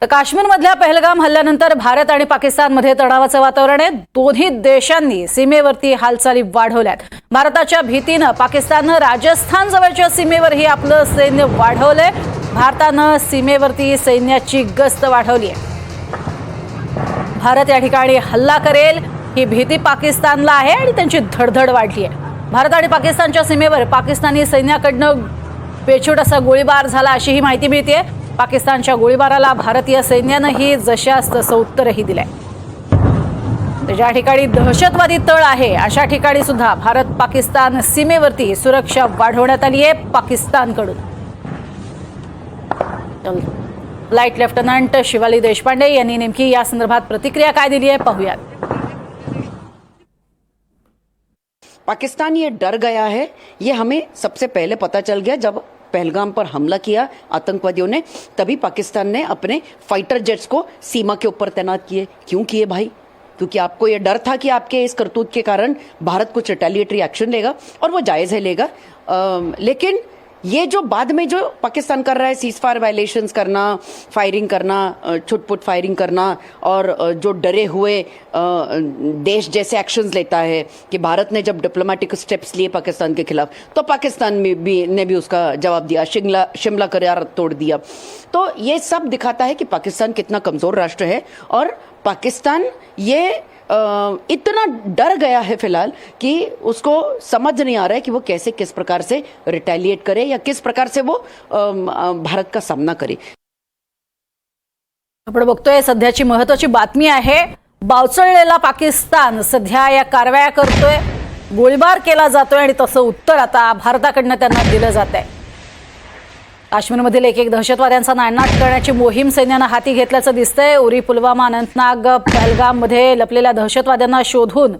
तर काश्मीरमधल्या पहलगाम हल्ल्यानंतर भारत आणि पाकिस्तानमध्ये तणावाचं वातावरण आहे। दोन्ही देशांनी सीमेवरती हालचाली वाढवल्यात। भारताच्या भीतीने पाकिस्तानने राजस्थान जवळच्या सीमेवरही आपलं सैन्य वाढवलंय। भारताने सीमेवरती सैन्याची गस्त वाढवली आहे। भारत या ठिकाणी हल्ला करेल ही भीती पाकिस्तानला आहे आणि त्यांची धडधड वाढली आहे। भारत आणि पाकिस्तानच्या सीमेवर पाकिस्तानी सैन्याकडून बेछूट असा गोळीबार झाला अशी ही माहिती मिळते। पाकिस्तानच्या गोळीबाराला भारतीय सैन्यानेही जशास तसं उत्तरही दिलंय। तर ज्या ठिकाणी दहशतवादी तळ आहे अशा ठिकाणी सुद्धा भारत पाकिस्तान सीमेवरती सुरक्षा वाढवण्यात आली आहे पाकिस्तानकडून। फ्लाइट लेफ्टनंट शिवाली देशपांडे यांनी नेमकी या संदर्भात प्रतिक्रिया काय दिली आहे पाहूयात। पाकिस्तान ये डर गया है, ये हमें सबसे पहले पता चल गया जब पहलगाम पर हमला किया आतंकवादियों ने। तभी पाकिस्तान ने अपने फाइटर जेट्स को सीमा के ऊपर तैनात किए। क्यों किए भाई? क्योंकि आपको ये डर था कि आपके इस करतूत के कारण भारत कुछ रिटेलिएटरी एक्शन लेगा, और वो जायज है लेगा। लेकिन ये जो बाद में जो पाकिस्तान कर रहा है, सीज फायर वायलेशंस करना, फायरिंग करना, छुटपुट फायरिंग करना, और जो डरे हुए देश जैसे एक्शंस लेता है कि भारत ने जब डिप्लोमेटिक स्टेप्स लिए पाकिस्तान के खिलाफ तो पाकिस्तान ने भी उसका जवाब दिया, शिमला करार तोड़ दिया। तो ये सब दिखाता है कि पाकिस्तान कितना कमजोर राष्ट्र है, और पाकिस्तान ये इतना डर गया है फिलहाल कि उसको समझ नहीं आ रहा है कि वो कैसे किस प्रकार से रिटेलिएट करे या किस प्रकार से वो भारत का सामना करे। आपण बघतोय सध्याची महत्त्वाची बातमी आहे। बावचळलेला पाकिस्तान सध्या या कारवाया करतोय, गोळीबार केला जातोय आणि तसं उत्तर आता भारताकडून त्यांना दिलं जात आहे। काश्मीरमधील एक दहशतवाद्यांचा नायनाट करण्याची मोहीम सैन्याने हाती घेतल्याचं दिसतंय। उरी, पुलवामा, अनंतनाग, पहलगाममध्ये लपलेल्या दहशतवाद्यांना शोधून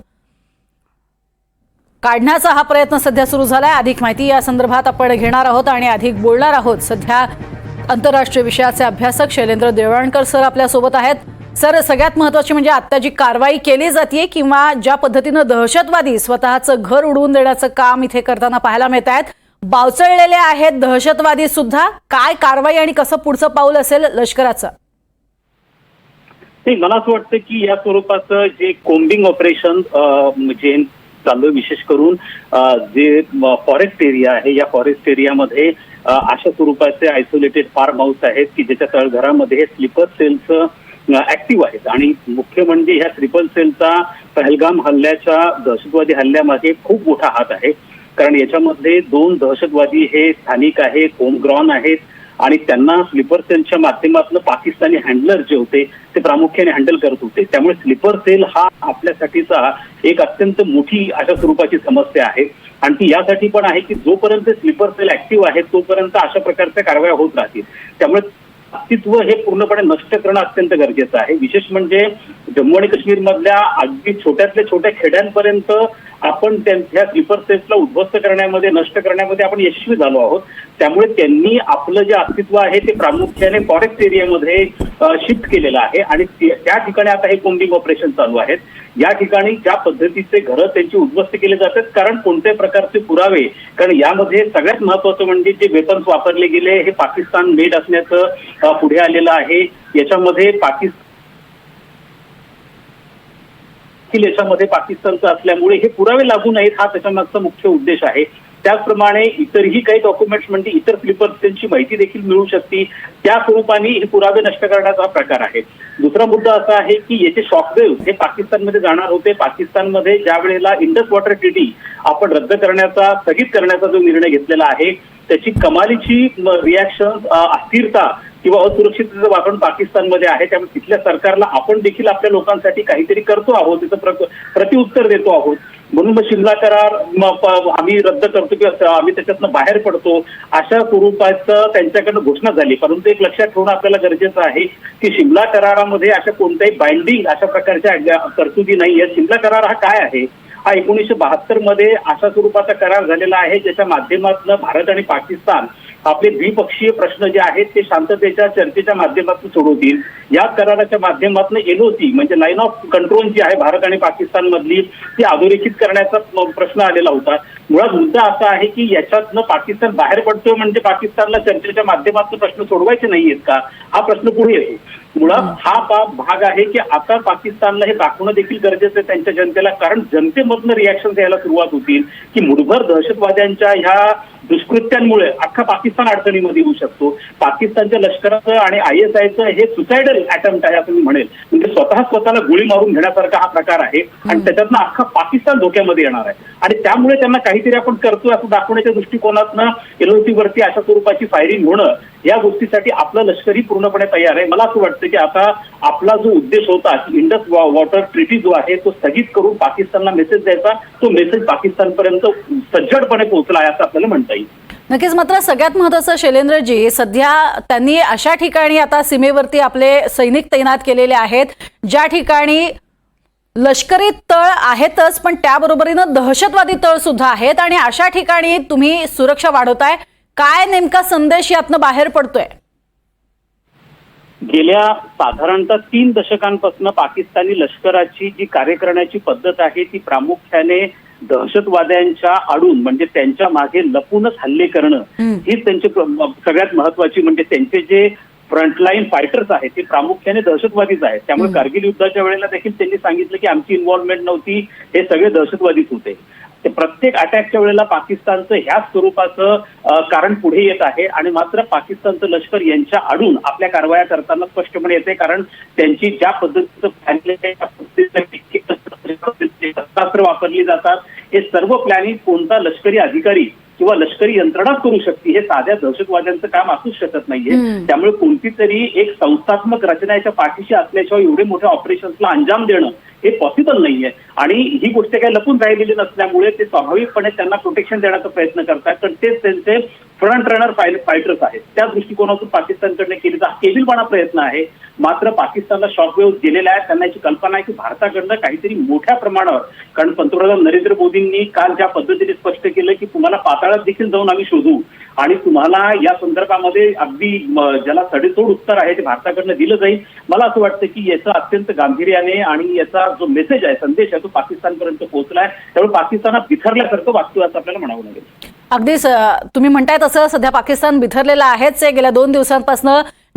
काढण्याचा हा प्रयत्न सध्या सुरू झालाय। अधिक माहिती या संदर्भात आपण घेणार आहोत आणि अधिक बोलणार आहोत। सध्या आंतरराष्ट्रीय विषयाचे अभ्यासक शैलेंद्र देवळणकर सर आपल्या सोबत आहेत। सर, सगळ्यात महत्त्वाची म्हणजे आता जी कारवाई केली जाते किंवा ज्या पद्धतीने दहशतवादी स्वतःचं घर उडवून देण्याचं काम इथे करताना पाहायला मिळत आहेत, बावचळलेले आहेत दहशतवादी सुद्धा, काय कारवाई आणि कसं पुढचं पाऊल असेल लष्कराचं? नाही, मला असं वाटतं की या स्वरूपाचं जे कोम्बिंग ऑपरेशन जे चालू, विशेष करून जे फॉरेस्ट एरिया आहे, या फॉरेस्ट एरियामध्ये अशा स्वरूपाचे आयसोलेटेड फार्म हाऊस आहेत की ज्याच्या तळघरामध्ये स्लीपर सेल्स ऍक्टिव्ह आहेत। आणि मुख्य म्हणजे ह्या स्लीपर सेलचा पहलगाम हल्ल्याच्या दहशतवादी हल्ल्यामध्ये खूप मोठा हात आहे। कारण याच्यामध्ये 2 दहशतवादी हे स्थानिक आहेत, होमग्रॉन आहेत, आणि त्यांना स्लीपर सेलच्या माध्यमातून पाकिस्तानी हँडलर जे होते ते प्रामुख्याने हँडल करत होते। त्यामुळे स्लीपर सेल हा आपल्यासाठीचा एक अत्यंत मोठी अशा स्वरूपाची समस्या आहे। आणि ती यासाठी पण आहे की जोपर्यंत स्लीपर सेल ऍक्टिव्ह आहे तोपर्यंत अशा प्रकारच्या कारवाया होत राहतील। त्यामुळे अस्तित्व हे पूर्णपणे नष्ट करणं अत्यंत गरजेचं आहे। विशेष म्हणजे जम्मू आणि काश्मीर मधल्या अगदी छोट्यातल्या छोट्या खेड्यांपर्यंत आपण त्या स्लीपर सेल्सला उद्ध्वस्त करण्यामध्ये, नष्ट करण्यामध्ये आपण यशस्वी झालो आहोत। त्यामुळे त्यांनी आपलं जे अस्तित्व आहे ते प्रामुख्याने फॉरेस्ट एरियामध्ये शिफ्ट केलेलं आहे, आणि त्या ठिकाणी आता हे कोम्बिंग ऑपरेशन चालू आहेत। या ठिकाणी ज्या पद्धतीचे घरं त्यांची उद्ध्वस्त केले जातात, कारण कोणत्याही प्रकारचे पुरावे, कारण यामध्ये सगळ्यात महत्वाचं म्हणजे जे वेपन्स वापरले गेले हे पाकिस्तान मेड असण्याचं पुढे आलेलं आहे। याच्यामध्ये पाकिस्तानचं असल्यामुळे हे पुरावे लागू नाहीत, हा त्याच्यामागचा मुख्य उद्देश आहे। त्याचप्रमाणे इतरही काही डॉक्युमेंट्स म्हणजे इतर स्लीपर सेलची माहिती देखील मिळू शकते, त्या स्वरूपाने हे पुरावे नष्ट करण्याचा प्रकार आहे। दुसरा मुद्दा असा आहे की याचे शॉकवेव्ह हे पाकिस्तानमध्ये जाणार होते। पाकिस्तानमध्ये ज्या वेळेला इंडस वॉटर ट्रीटी आपण रद्द करण्याचा, स्थगित करण्याचा जो निर्णय घेतलेला आहे त्याची कमालीची रिॲक्शन, अस्थिरता किंवा असुरक्षिततेचं वातावरण पाकिस्तानमध्ये आहे। त्यामुळे तिथल्या सरकारला आपण देखील आपल्या लोकांसाठी काहीतरी करतो आहोत, त्याचं प्रतिउत्तर देतो आहोत। म्हणून मग शिमला करार आम्ही रद्द करतो किंवा आम्ही त्याच्यातनं बाहेर पडतो अशा स्वरूपाचं त्यांच्याकडनं घोषणा झाली। परंतु एक लक्षात ठेवणं आपल्याला गरजेचं आहे की शिमला करारामध्ये अशा कोणत्याही बाइंडिंग अशा प्रकारच्या तरतुदी नाही आहेत। शिमला करार हा काय आहे? हा 1972 मध्ये अशा स्वरूपाचा करार झालेला आहे ज्याच्या माध्यमातून भारत आणि पाकिस्तान आपले द्विपक्षीय प्रश्न जे आहेत ते शांततेच्या चर्चेच्या माध्यमातून सोडवतील। या कराराच्या माध्यमातून एलओसी म्हणजे लाईन ऑफ कंट्रोल जी आहे भारत आणि पाकिस्तान मधली ती अधोरेखित करण्याचा प्रश्न आलेला होता। मुळात मुद्दा असा आहे की याच्यातनं पाकिस्तान बाहेर पडतोय म्हणजे पाकिस्तानला चर्चेच्या माध्यमातून प्रश्न सोडवायचे नाहीयेत का, हा प्रश्न पुढे येतो। मुळात हा भाग आहे की आता पाकिस्तानला हे दाखवणं देखील गरजेचं आहे त्यांच्या जनतेला, कारण जनतेमधनं रिॲक्शन यायला सुरुवात होतील की मुठभर दहशतवाद्यांच्या ह्या दुष्कृत्यांमुळे अख्खा पाकिस्तान अडचणीमध्ये येऊ शकतो. पाकिस्तानच्या लष्कराचं आणि ISIचं हे सुसायडल अटेम्प्ट आहे असं मी म्हणेल, म्हणजे स्वतःला गोळी मारून घेण्यासारखा हा प्रकार आहे आणि त्याच्यातनं अख्खा पाकिस्तान धोक्यामध्ये येणार आहे. आणि त्यामुळे त्यांना काहीतरी आपण करतोय असं दाखवण्याच्या दृष्टिकोनातनं LOC वरती अशा स्वरूपाची फायरिंग होणं, या गोष्टीसाठी आपलं लष्करी पूर्णपणे तयार आहे. मला असं वाटतं की आता आपला जो उद्देश होता की इंडस वॉटर ट्रिटी जो आहे तो स्थगित करून पाकिस्तानला मेसेज द्यायचा, तो मेसेज पाकिस्तानपर्यंत सज्जडपणे पोहोचला आहे असं आपल्याला म्हणता येईल. नक्कीच. मात्र सगळ्यात महत्त्वाचं शैलेंद्रजी, सध्या त्यांनी अशा ठिकाणी आता सीमेवरती आपले सैनिक तैनात केलेले आहेत ज्या ठिकाणी लष्करी तळ आहेतच, पण त्याबरोबरीनं दहशतवादी तळ सुद्धा आहेत, आणि अशा ठिकाणी तुम्ही सुरक्षा वाढवताय. काय नेमका संदेश यातनं बाहेर पडतोय? गेल्या साधारणतः 3 दशकांपासून पाकिस्तानी लष्कराची जी कार्य करण्याची पद्धत आहे ती प्रामुख्याने दहशतवाद्यांच्या आडून, म्हणजे त्यांच्या मागे लपूनच हल्ले करणं, हीच त्यांची सगळ्यात महत्वाची, म्हणजे त्यांचे जे फ्रंटलाईन फायटर्स आहेत ते प्रामुख्याने दहशतवादीच आहेत. त्यामुळे कारगिल युद्धाच्या वेळेला देखील त्यांनी सांगितलं की आमची इन्व्हॉल्वमेंट नव्हती, हे सगळे दहशतवादीच होते. ते प्रत्येक अटॅकच्या वेळेला पाकिस्तानचं ह्याच स्वरूपाचं कारण पुढे येत आहे. आणि मात्र पाकिस्तानचं लष्कर यांच्या आडून आपल्या कारवाया करताना स्पष्टपणे येते, कारण त्यांची ज्या पद्धतीचं शस्त्रास्त्र वापरली जातात, हे सर्व प्लॅनिंग कोणता लष्करी अधिकारी किंवा लष्करी यंत्रणाच करू शकते, हे साध्या दहशतवाद्यांचं काम असूच शकत नाहीये. त्यामुळे कोणती तरी एक संस्थात्मक रचनेच्या पाठीशी असल्याशिवाय एवढे मोठ्या ऑपरेशन्सला अंजाम देणं हे पॉसिबल नाहीये. आणि ही गोष्ट काही लपून राहिलेली नसल्यामुळे ते स्वाभाविकपणे त्यांना प्रोटेक्शन देण्याचा प्रयत्न करतात, कारण तेच त्यांचे फ्रंट रनर फायटर्स आहेत. त्या दृष्टिकोनातून पाकिस्तानकडे केलेला केविलवाणा प्रयत्न आहे. मात्र पाकिस्तानला शॉकवेव्ह गेलेला आहे. त्यांना याची कल्पना आहे की भारताकडनं काहीतरी मोठ्या प्रमाणावर, कारण पंतप्रधान नरेंद्र मोदींनी काल ज्या पद्धतीने स्पष्ट केलं की तुम्हाला पाताळात देखील जाऊन आम्ही शोधू आणि तुम्हाला या संदर्भामध्ये अगदी ज्याला सडेतोड उत्तर आहे ते भारताकडनं दिलं जाईल. मला असं वाटतं की याचं अत्यंत गांभीर्याने आणि याचा जो मेसेज आहे, संदेश आहे, तो पाकिस्तानपर्यंत पोहोचलाय. त्यामुळे पाकिस्तान बिथरल्यासारखं वागतोय असं आपल्याला म्हणावं लागेल. अगदीच तुम्ही म्हणताय तसं सध्या पाकिस्तान बिथरलेलं आहेच आहे. गेल्या 2 दिवसांपासून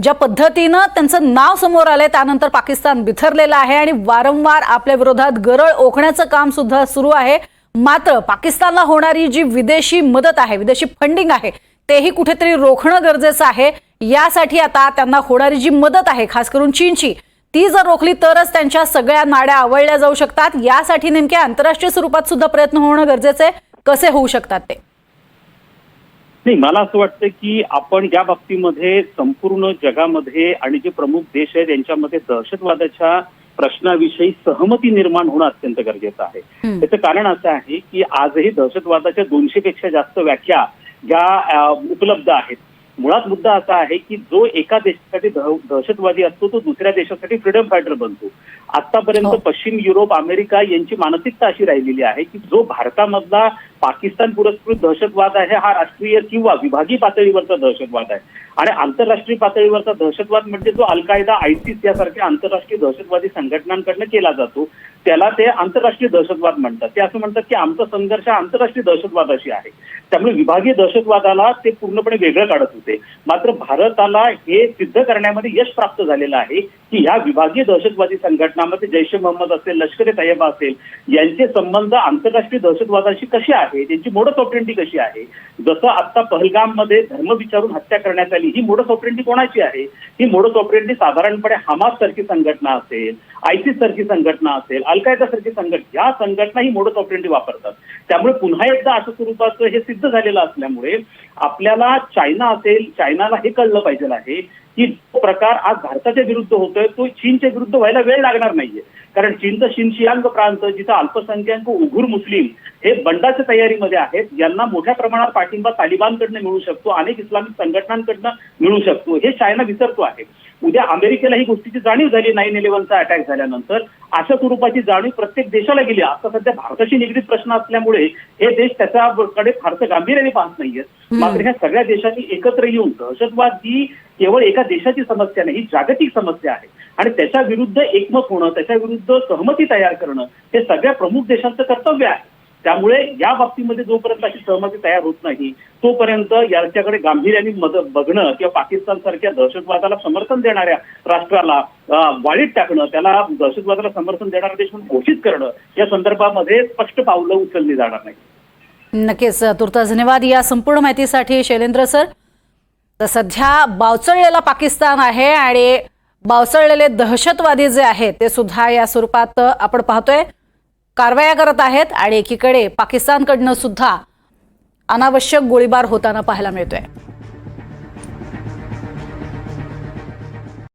ज्या पद्धतीनं त्यांचं नाव समोर आलंय त्यानंतर पाकिस्तान बिथरलेलं आहे आणि वारंवार आपल्या विरोधात गरळ ओकण्याचं काम सुद्धा सुरू आहे. मात्र पाकिस्तानला होणारी जी विदेशी मदत आहे, विदेशी फंडिंग आहे, तेही कुठेतरी रोखणं गरजेचं आहे. यासाठी आता त्यांना होणारी जी मदत आहे, खास करून चीनची, ती जर रोखली तरच त्यांच्या सगळ्या नाड्या आवळल्या जाऊ शकतात. यासाठी नेमक्या आंतरराष्ट्रीय स्वरूपात सुद्धा प्रयत्न होणं गरजेचं आहे. कसे होऊ शकतात ते? नाही, मला असं वाटतं की आपण या बाबतीमध्ये संपूर्ण जगामध्ये आणि जे प्रमुख देश आहेत त्यांच्यामध्ये दहशतवादाच्या प्रश्नाविषयी सहमती निर्माण होणं अत्यंत गरजेचं आहे. त्याचं कारण असं आहे की आजही दहशतवादाच्या 200 पेक्षा जास्त व्याख्या ज्या उपलब्ध आहेत. मुळात मुद्दा असा आहे की जो एका देशासाठी दहशतवादी असतो तो दुसऱ्या देशासाठी फ्रीडम फायटर बनतो. आतापर्यंत पश्चिम युरोप, अमेरिका यांची मानसिकता अशी राहिलेली आहे की जो भारतामधला पाकिस्तान पुरस्कृत दहशतवाद आहे हा राष्ट्रीय किंवा विभागीय पातळीवरचा दहशतवाद आहे. आणि आंतरराष्ट्रीय पातळीवरचा दहशतवाद म्हणजे जो अल-कायदा, ISIS यासारख्या आंतरराष्ट्रीय दहशतवादी संघटनांकडनं केला जातो त्याला ते आंतरराष्ट्रीय दहशतवाद म्हणतात. ते असं म्हणतात की आमचा संघर्ष आंतरराष्ट्रीय दहशतवादाशी आहे. त्यामुळे विभागीय दहशतवादाला ते पूर्णपणे वेगळं काढत होते. मात्र भारताला हे सिद्ध करण्यामध्ये यश प्राप्त झालेलं आहे की ह्या विभागीय दहशतवादी संघटनामध्ये जैश ए मोहम्मद असेल, लष्कर ए तैयबा असेल, यांचे संबंध आंतरराष्ट्रीय दहशतवादाशी कसे आहे, त्यांची मोडस ऑपरेंडी कशी आहे. जसं आता पहलगाममध्ये धर्म विचारून हत्या करण्यात आली, ही मोडस ऑपरेंडी कोणाची आहे? ही मोडस ऑपरेंडी साधारणपणे हमास सारखी संघटना असेल, ISIS सारखी संघटना असेल, अल-कायदा सारखी संघटना, या संघटना ही मोडस ऑपरेंडी वापरतात. त्यामुळे पुन्हा एकदा अशा स्वरूपाचं हे सिद्ध झालेलं असल्यामुळे आपल्याला चायना असेल, चायनाला हे कळलं पाहिजे आहे की जो प्रकार आज भारताच्या विरुद्ध होतोय तो चीनच्या विरुद्ध व्हायला वेळ लागणार नाहीये. कारण चीनचा शिनशियांग प्रांत, जिथं अल्पसंख्याक उघूर मुस्लिम हे बंडाच्या तयारीमध्ये आहेत, यांना मोठ्या प्रमाणात पाठिंबा तालिबानकडनं मिळू शकतो, अनेक इस्लामिक संघटनांकडनं मिळू शकतो, हे चायना विसरतो आहे. उद्या अमेरिकेला ही गोष्टीची जाणीव झाली 9/11चा अटॅक झाल्यानंतर. अशा स्वरूपाची जाणीव प्रत्येक देशाला गेली. आता सध्या भारताशी निगडीत प्रश्न असल्यामुळे हे देश त्याच्याकडे फारसं गांभीर्याने पाहत नाहीयेत. मात्र ह्या सगळ्या देशांनी एकत्र येऊन दहशतवाद ही केवळ एका देशाची समस्या नाही, ही जागतिक समस्या आहे आणि त्याच्या विरुद्ध एकमत होणं, त्याच्या विरुद्ध सहमती तयार करणं हे सगळ्या प्रमुख देशांचं कर्तव्य आहे. त्यामुळे या बाबतीमध्ये जोपर्यंत अशी सहमती तयार होत नाही तोपर्यंत याच्याकडे गांभीर्याने बघणं किंवा पाकिस्तान सारख्या दहशतवादाला समर्थन देणाऱ्या राष्ट्राला वाळीत टाकणं, त्याला दहशतवादाला समर्थन देणारा देश म्हणून घोषित करणं या संदर्भामध्ये स्पष्ट पावलं उचलली जाणार नाही. नक्कीच. तुर्तास धन्यवाद या संपूर्ण माहितीसाठी शैलेंद्र सर. तर सध्या बावचळलेला पाकिस्तान आहे आणि बावचळलेले दहशतवादी जे आहेत ते सुद्धा या स्वरूपात आपण पाहतोय कारवाया करत आहेत आणि एकीकडे पाकिस्तानकडनं सुद्धा अनावश्यक गोळीबार होताना पाहायला मिळतोय.